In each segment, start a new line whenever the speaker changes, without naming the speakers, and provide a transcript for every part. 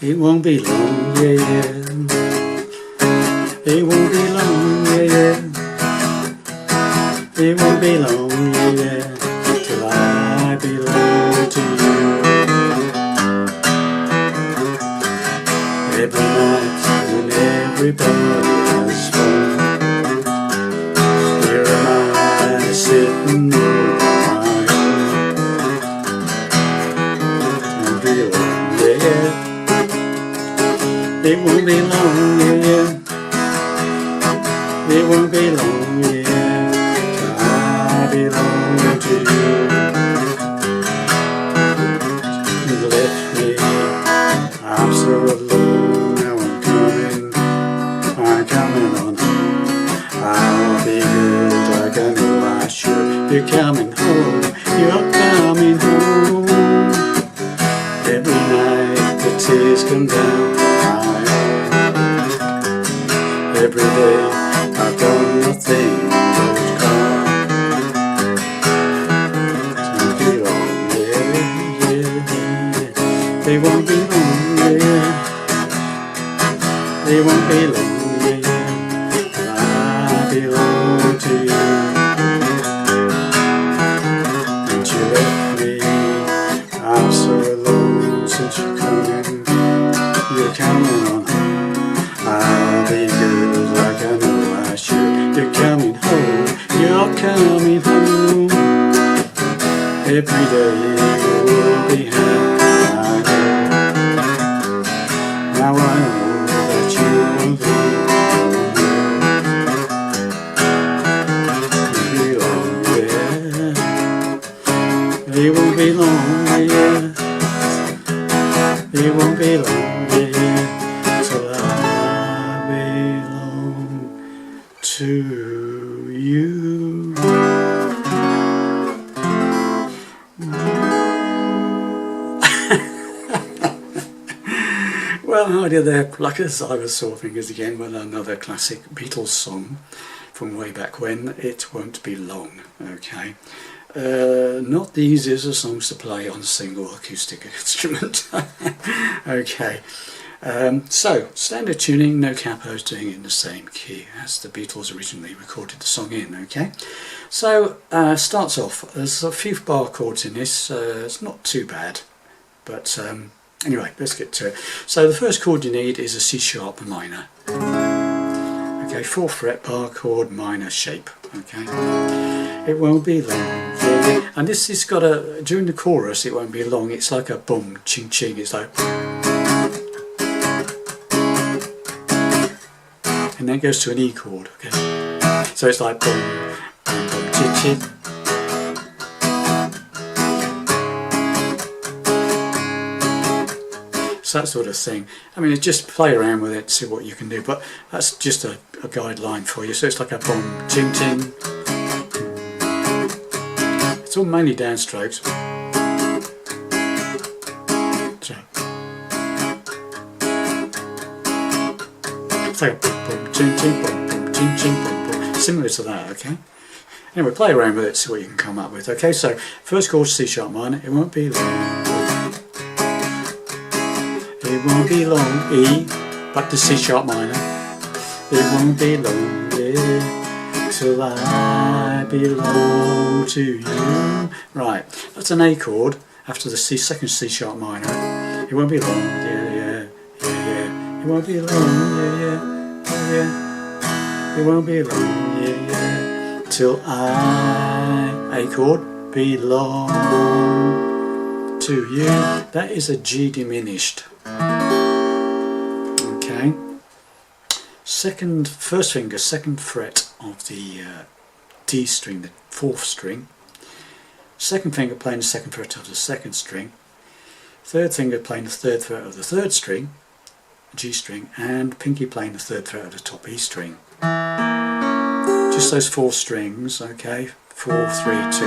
It won't be long, yeah, yeah. It won't be long, yeah, yeah. It won't be long, yeah, yeah, till I belong to you. Every night when everybody has fun, here am I sitting on my own. And be long, yeah, yeah. It won't be long, yeah, yeah. It won't be long, yeah, till I belong to you. You left me, I'm so alone. Now I'm coming on home. I'll be good like I know I should. You're coming home, you're coming home. Every night the tears come down my eye. Every day I've done nothing but cry. It won't be long, yeah, yeah, yeah. It won't be long, yeah. It won't be long, yeah, yeah. I belong to you. And you left me, I'm so alone since you're coming on home. I'll be good like I know I should. You're coming home, you're coming home. Every day will be happy, I know. Now I know that you will be long, yeah. It won't be long, yeah. It won't be long, yeah, till I belong to you. Well, hi there, pluckers. I was Saw Fingers again with another classic Beatles song from way back when. It won't be long, okay. Not the easiest of songs to play on a single acoustic instrument. Okay, so standard tuning, no capos, doing it in the same key as the Beatles originally recorded the song in. Okay, so starts off, there's a few bar chords in this. It's not too bad, but anyway, let's get to it. So the first chord you need is a C sharp minor. Okay, 4th fret bar chord, minor shape. Okay, it won't be long, yeah. And this has got a, during the chorus it won't be long, it's like a boom, ching ching, it's like, and then it goes to an E chord, okay, so it's like boom, boom, boom, ching ching. So that sort of thing. I mean, just play around with it, see what you can do, but that's just a guideline for you. So it's like a boom, ching ching. It's all mainly downstrokes. So it's like a boom, boom, ching ching, boom, boom, ching ching, boom, boom. Similar to that, okay? Anyway, play around with it, see what you can come up with. Okay, so first chord C sharp minor, it won't be long. It won't be long, E, back to C sharp minor. It won't be long, yeah, till I belong to you. Right, that's an A chord after the second C sharp minor. It won't be long, yeah, yeah, yeah, yeah. It won't be long, yeah, yeah, yeah, yeah. It won't be long, yeah, yeah, till A chord, belong to you. That is a G diminished. Okay. First finger, 2nd fret of the D string, the 4th string. 2nd finger playing the 2nd fret of the 2nd string. 3rd finger playing the 3rd fret of the 3rd string, G string, and pinky playing the 3rd fret of the top E string. Just those 4 strings, okay. 4, 3, 2,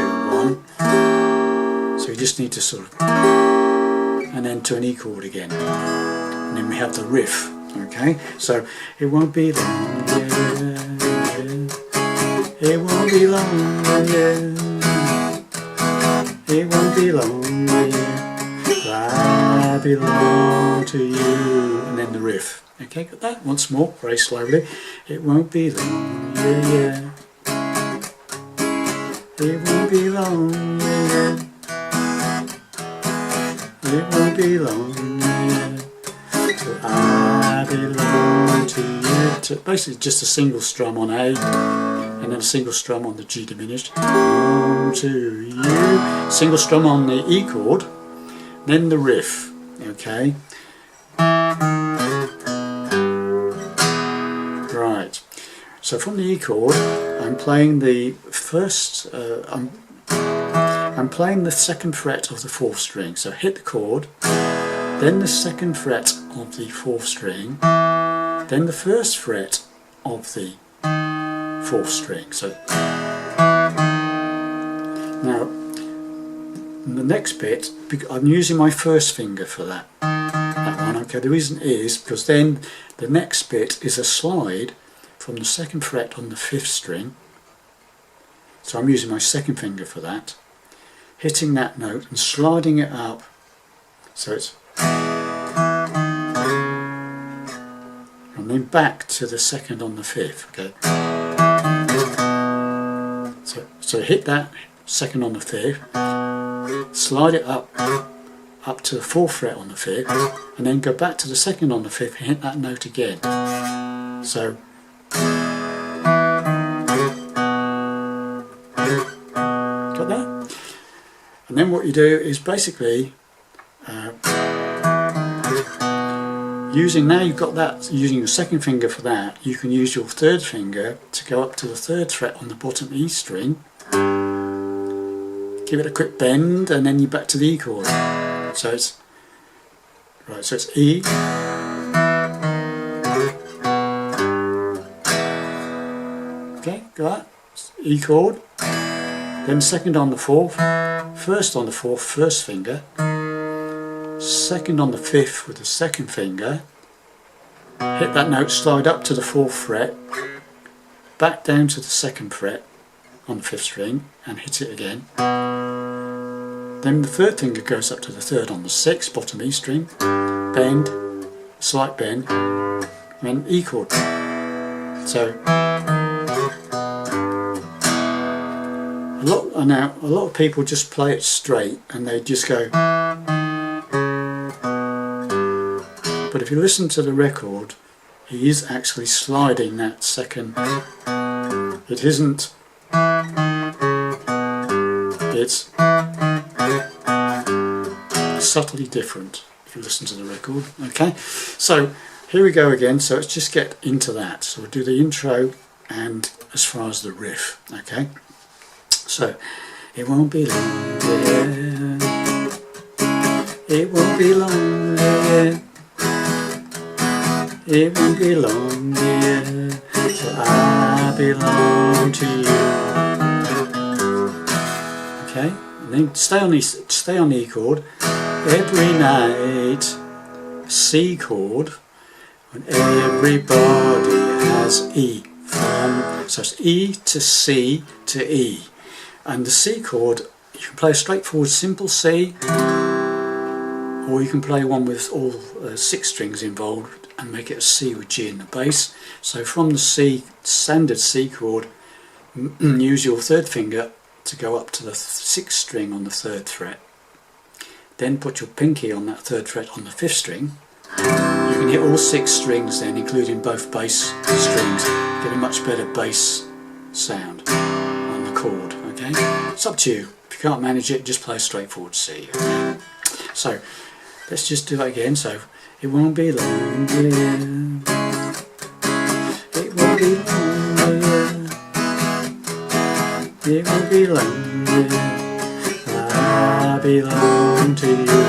1. So you just need to sort of, and then to an E chord again. And then we have the riff, okay? So it won't be long, yeah, yeah. It won't be long, yeah. It won't be long, yeah. I belong to you, and then the riff. Okay, got that? Once more, very slowly. It won't be long, yeah, yeah. It won't be long, yeah, yeah. It won't be long, yeah. So I belong to you. So basically just a single strum on A, and then a single strum on the G diminished. Belong to you. Single strum on the E chord, then the riff. Okay. Right. So from the E chord, I'm playing the first. I'm playing the second fret of the fourth string. So hit the chord, then the second fret of the fourth string, then the first fret of the fourth string. So now the next bit, I'm using my first finger for that one. Okay, the reason is because then the next bit is a slide from the second fret on the fifth string. So I'm using my second finger for that, hitting that note and sliding it up. So it's, and then back to the second on the fifth. Okay. So hit that second on the fifth, slide it up to the fourth fret on the fifth, and then go back to the second on the fifth and hit that note again. So got that? And then what you do is basically now you've got that, using your second finger for that, you can use your third finger to go up to the third fret on the bottom E string, give it a quick bend, and then you're back to the E chord. So it's right, so it's E, okay, got that? E chord, then second on the fourth, first on the fourth, first finger, second on the fifth with the second finger, hit that note, slide up to the fourth fret, back down to the second fret on the fifth string and hit it again. Then the third finger goes up to the third on the sixth, bottom E string, bend, slight bend, and then E chord. So a lot of people just play it straight and they just go. But if you listen to the record, he is actually sliding that second. It isn't. It's subtly different if you listen to the record. Okay, so here we go again. So let's just get into that. So we'll do the intro and as far as the riff. Okay, so it won't be long, yeah. It won't be long, yeah. It won't be long, yeah. So I belong to you. Okay, and then stay on the E chord. Every night, C chord, when everybody has E. So it's E to C to E. And the C chord, you can play a straightforward simple C, or you can play one with all 6 strings involved and make it a C with G in the bass. So from the C, standard C chord, use your third finger to go up to the 6th string on the 3rd fret. Then put your pinky on that 3rd fret on the 5th string. You can hit all 6 strings then, including both bass strings, get a much better bass sound on the chord. Okay, it's up to you. If you can't manage it, just play a straightforward C. Okay? So let's just do that again. So it won't be long, yeah. It won't be long, yeah. It won't be long, yeah. I belong to you.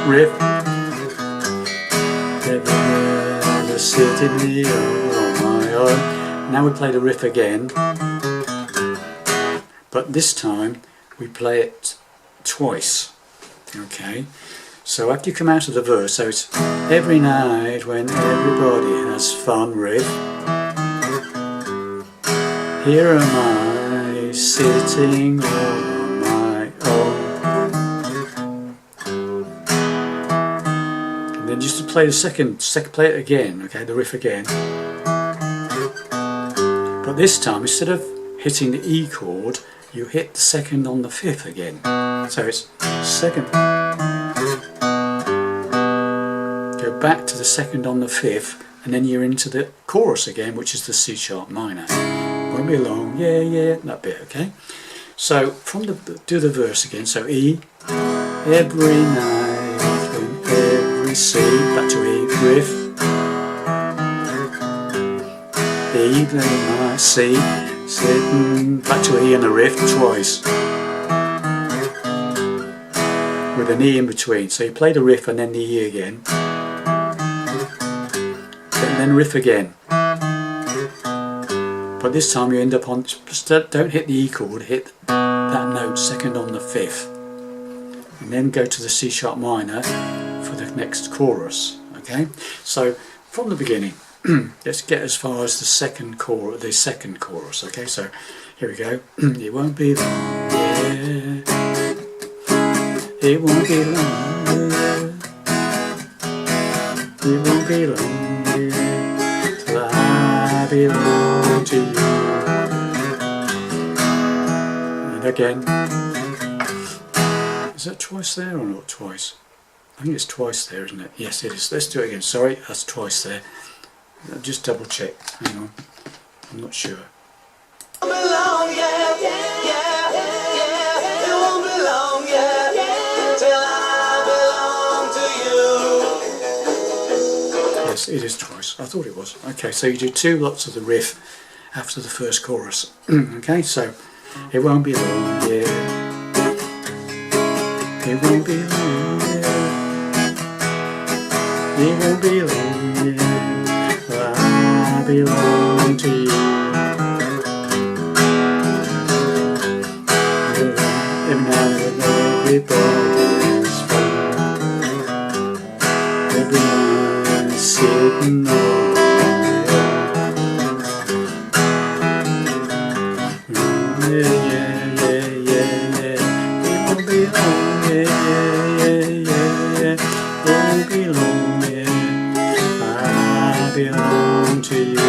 Riff. Everywhere sit in the oh my own. Now we play the riff again, but this time we play it twice. Okay, so after you come out of the verse, so it's every night when everybody has fun, riff. Here am I sitting all on my own. And then just to play the second play it again, okay, the riff again. But this time, instead of hitting the E chord, you hit the second on the fifth again. So it's second. Go back to the second on the fifth, and then you're into the chorus again, which is the C sharp minor. Won't be long, yeah, yeah, that bit, okay? So from do the verse again. So E, every night, when every C, back to E, riff. E, my C, sitting, back to E and the riff twice. With an E in between. So you play the riff and then the E again. And then riff again. But this time you end up on, don't hit the E chord, hit that note second on the fifth. And then go to the C sharp minor for the next chorus. Okay? So from the beginning, let's get as far as the second chorus. Okay, so here we go. It won't be long, yeah. It won't be long, yeah. It won't be long, yeah, till I belong to you. And again. Is that twice there or not twice? I think it's twice there, isn't it? Yes, it is. Let's do it again. Sorry, that's twice there. Just double check. Hang on. I'm not sure. Yes, it is twice. I thought it was. Okay, so you do two lots of the riff after the first chorus. Okay, so it won't be long, yeah. It won't be long, yeah. It won't be long, yeah. I belong to you. Every night with everybody is fun. Every night sitting on my own. Yeah, yeah, yeah, yeah, yeah. It won't be long, yeah, yeah, yeah, yeah. It won't be long, yeah. I belong to you.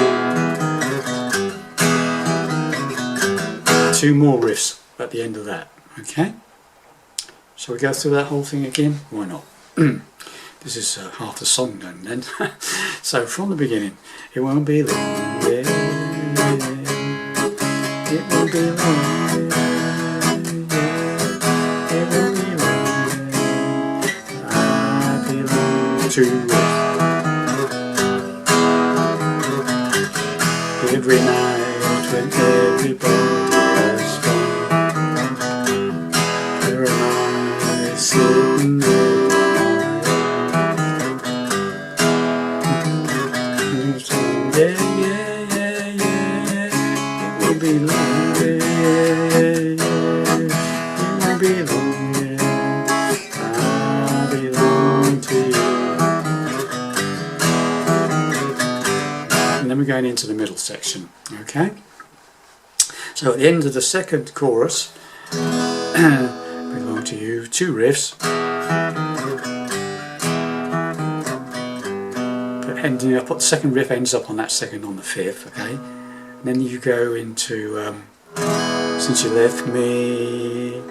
Two more riffs at the end of that, okay? Shall we go through that whole thing again? Why not? This is half the song done then. So from the beginning, it won't be long, yeah, yeah. It won't be long, yeah, yeah. It won't be long, yeah. I belong to you. Every night when everybody has fun, there am I sitting there on my own. Yeah, yeah, yeah, yeah. It won't be long, yeah, yeah, yeah. It won't be long, yeah. I belong to you. And then we're going into the middle section, okay? So at the end of the second chorus, belong to you, two riffs, but ending up, the second riff ends up on that second on the fifth, okay? And then you go into Since You Left Me,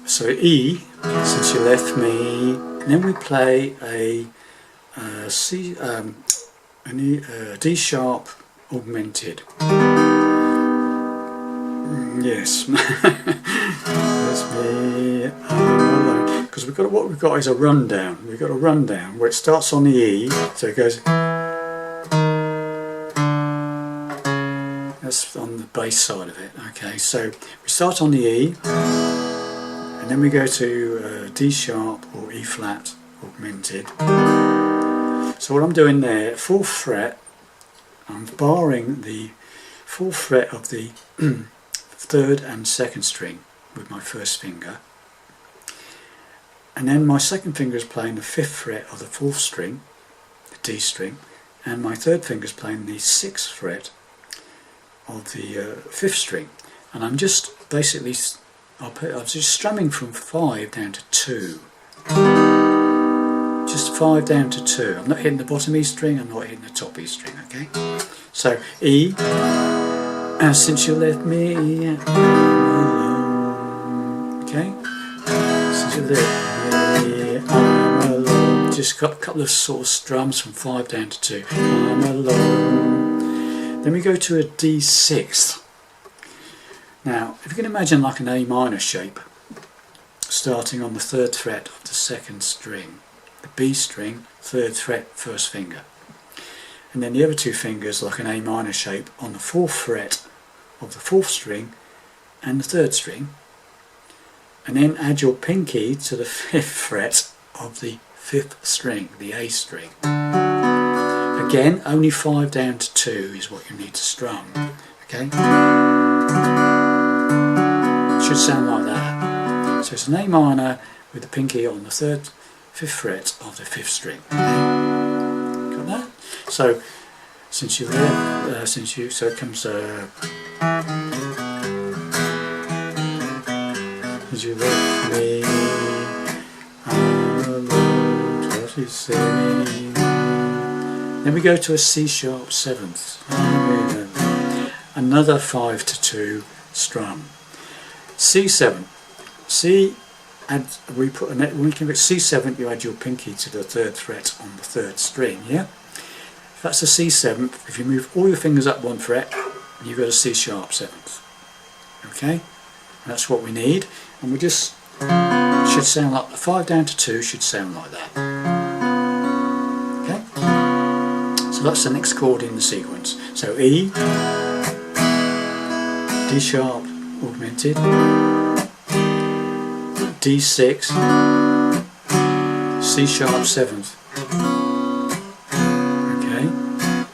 so E, Since You Left Me, and then we play a D sharp augmented. Yes. That's me. Because what we've got is a rundown. We've got a rundown where it starts on the E, so it goes. That's on the bass side of it. Okay, so we start on the E, and then we go to D sharp or E flat augmented. So what I'm doing there, 4th fret, I'm barring the 4th fret of the 3rd and 2nd string with my first finger, and then my second finger is playing the 5th fret of the 4th string, the D string, and my third finger is playing the 6th fret of the 5th string. and I'm just basically, I'm just strumming from 5 down to 2. Just 5 down to 2. I'm not hitting the bottom E string, I'm not hitting the top E string, okay? So E, and since you left me alone, okay? Since you left me, I'm alone. Just got a couple of sort of strums from 5 down to 2. I'm alone. Then we go to a D6. Now, if you can imagine like an A minor shape, starting on the 3rd fret of the 2nd string, the B string, 3rd fret, 1st finger, and then the other 2 fingers like an A minor shape on the 4th fret of the 4th string and the 3rd string, and then add your pinky to the 5th fret of the 5th string, the A string. Again, only 5 down to 2 is what you need to strum, okay? Should sound like that. So it's an A minor with the pinky on the 3rd, 5th fret of the 5th string. Got that? So since you left, so it comes. Since you left me, I'm alone. What you say? Then we go to a C sharp 7th. Another 5 to 2 strum. C7. C, and we put a when we can get C7, you add your pinky to the 3rd fret on the 3rd string. Yeah. If that's a C7, if you move all your fingers up 1 fret, you've got a C sharp 7th. Okay. That's what we need, and we just should sound like 5 down to 2 should sound like that. Okay. So that's the next chord in the sequence. So E, D sharp augmented, D6, C sharp 7th. Okay.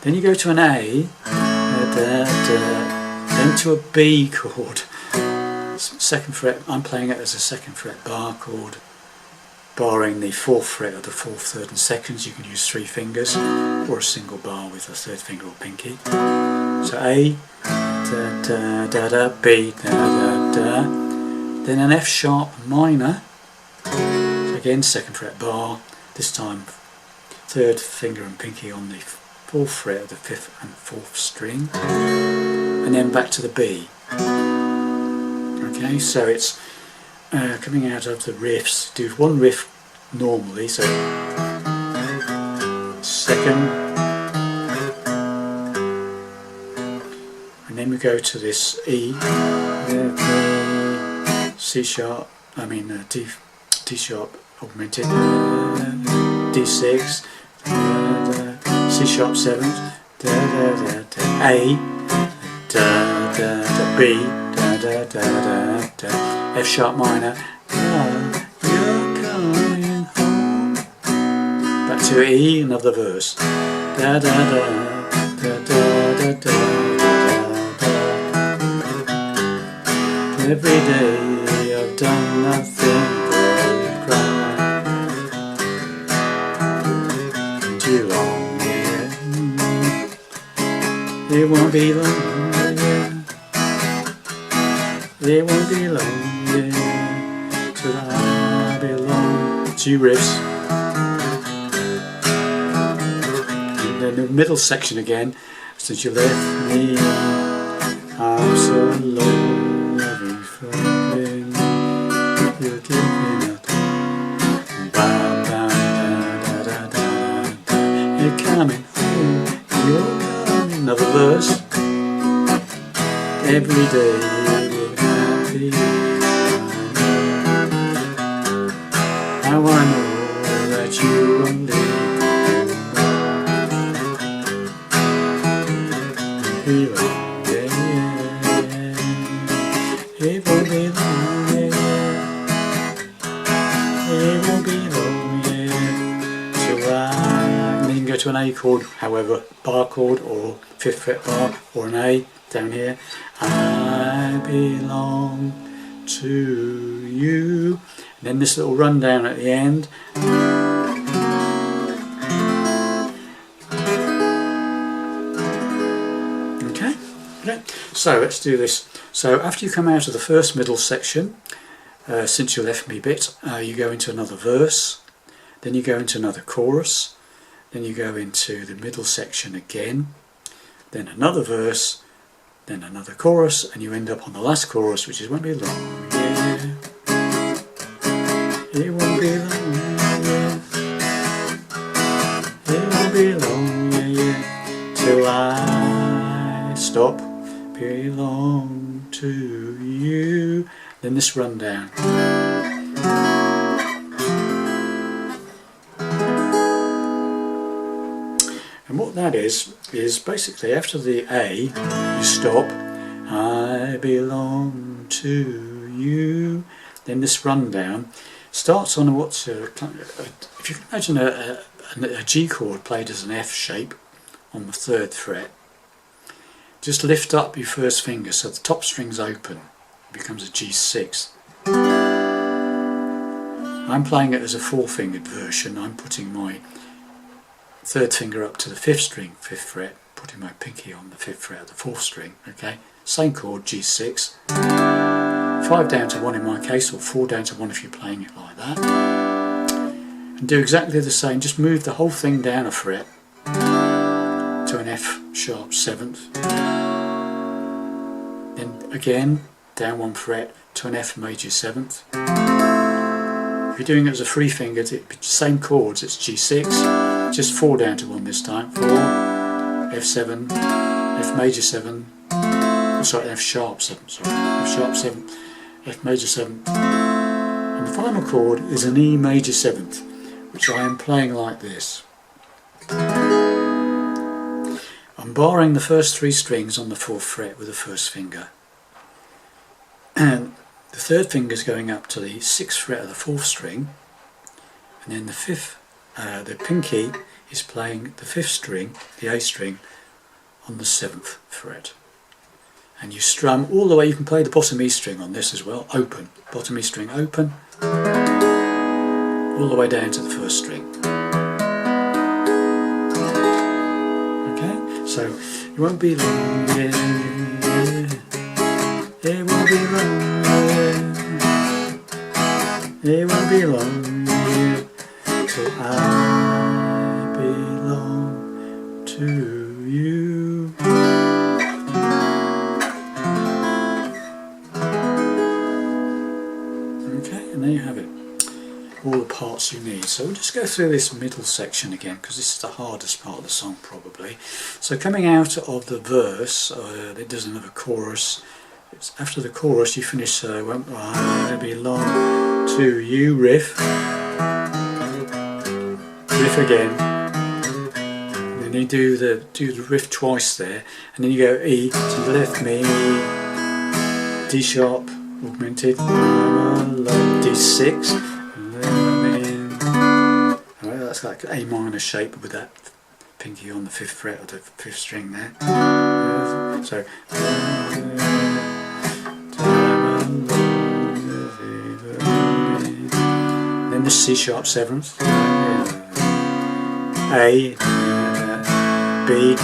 Then you go to an A, then to a B chord. 2nd fret, I'm playing it as a 2nd fret bar chord, barring the 4th fret of the 4th, 3rd and 2nds. You can use 3 fingers or a single bar with a 3rd finger or pinky. So A, da da da da, B, da da da. Then an F sharp minor, so again 2nd fret bar, this time 3rd finger and pinky on the 4th fret of the 5th and 4th string, and then back to the B. Okay, so it's coming out of the riffs. Do 1 riff normally, so 2nd, and then we go to this E, C sharp, D sharp augmented, D6, C sharp 7th, A, B, da da da, F sharp minor, you're coming home. Back to E, another verse, da da da da da da da da. Every day I've done nothing but cry. Too long, yeah. It won't be long. It won't be long, yeah, till I belong. 2 riffs. And then the middle section again. Since you left me, I'm so alone, loving something. You're giving up. Bam, bam, da, da, da, da. You're coming home, you're coming. Another verse. Every day. Now I know that you won't leave. It won't be long, yeah. It won't be long, yeah. So then you can go to an A chord, however, bar chord or 5th fret bar, or an A down here. I belong to you. And then this little rundown at the end. Okay. So let's do this. So after you come out of the first middle section, since you left me bit, you go into another verse, then you go into another chorus, then you go into the middle section again, then another verse, then another chorus, and you end up on the last chorus, which is won't be long, yeah. It won't be long, yeah. It won't be long, yeah, yeah, till I stop, belong to you. Then this rundown. And what that is basically after the A, you stop, I belong to you. Then this rundown starts on what's if you can imagine a G chord played as an F shape on the 3rd fret. Just lift up your first finger so the top string's open. It becomes a G6. I'm playing it as a 4-fingered version. I'm putting my 3rd finger up to the 5th string, 5th fret, putting my pinky on the 5th fret of the 4th string. Okay, same chord, G6. 5 down to 1 in my case, or 4 down to 1 if you're playing it like that. And do exactly the same, just move the whole thing down a fret to an F sharp 7th. Then again, down 1 fret to an F major 7th. If you're doing it as a 3-fingered, same chords, it's G6, just 4 down to 1 this time. 4, F7, F major 7, sorry, F sharp 7, sorry, F sharp 7, F major 7. And the final chord is an E major 7th, which I am playing like this. I'm barring the first 3 strings on the 4th fret with the 1st finger. And the 3rd finger is going up to the 6th fret of the 4th string, and then the 5th, the pinky is playing the 5th string, the A string, on the 7th fret. And you strum all the way. You can play the bottom E string on this as well, open, bottom E string open, all the way down to the 1st string. Okay, so it won't be long, yeah, yeah. It won't be long, yeah. It won't be long, yeah, till I belong to you. Okay, and there you have it. All the parts you need. So we'll just go through this middle section again, because this is the hardest part of the song probably. So coming out of the verse, it doesn't have a chorus. It's after the chorus you finish won't I belong to you, riff, riff again, and then you do the riff twice there, and then you go E to the left, me, D sharp augmented, D6, alright, that's like A minor shape with that pinky on the 5th fret of the 5th string there. So then the C sharp 7th, A, B,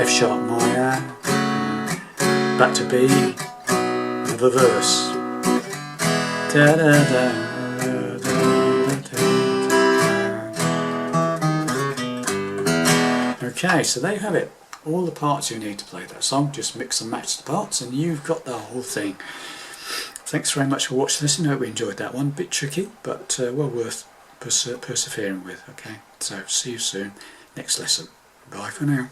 F sharp minor, back to B, another verse. Okay, so there you have it. All the parts you need to play that song. Just mix and match the parts and you've got the whole thing. Thanks very much for watching this, and I hope you enjoyed that one. Bit tricky, but well worth persevering with. Okay, so see you soon. Next lesson. Bye for now.